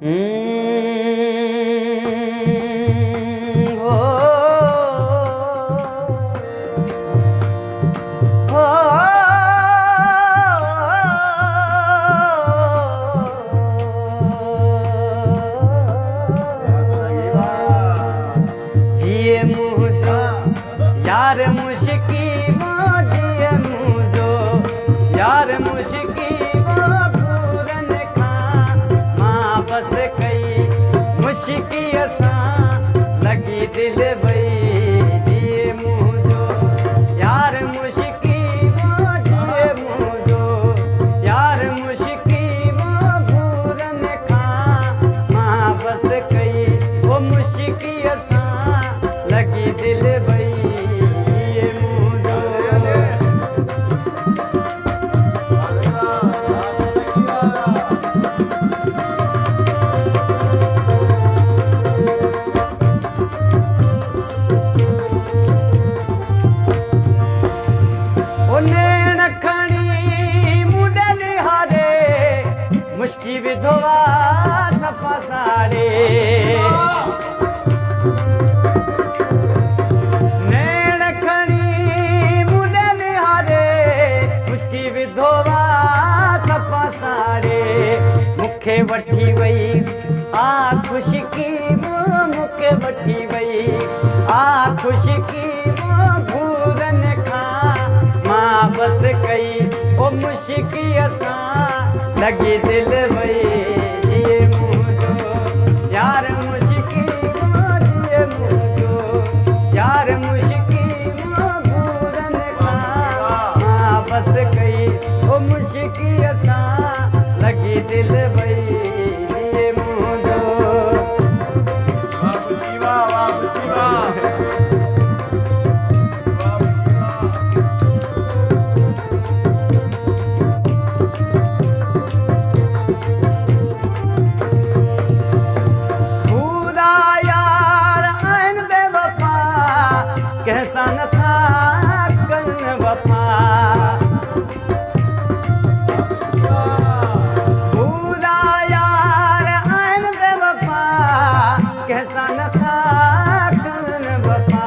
हो हो जिए मुझो यार मुश्की जिए मुझो यार मुश्की पूरन खा मां बस कई मुश्की असां लगी दिल भई जिए मुझो यार मुश्की जिए मुझो यार मुश्की पूरन खा मां बस कई वो मुश्की असां लगी दिल भई जिए मुझो नैण खणी मुंडे निहारे मुश्की विधवा सपा साड़े नैण खणी मुंडे निहारे मुश्की विधवा सपा साड़े मुखे वठी वई आ खुशकी मुखे वठी वई आ खुशकी भूरन खा मां बस कई ओ मुश्की असां लगी दिल भई जिए मुझो यार मुश्की जिए मुझो यार मुश्की भूरन खा मां बस कई ओ मुश्की असां लगी दिल भई जिए मुझो कैसा न था कन वफा पूरा यार आन बेवफा कैसा न था कन वफा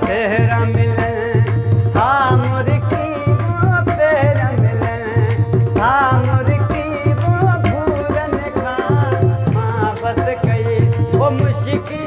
तेरा मिलन था मुर्की वो तेरा मिलन था मुर्की वो भूरन खा मां बस कई वो मुश्की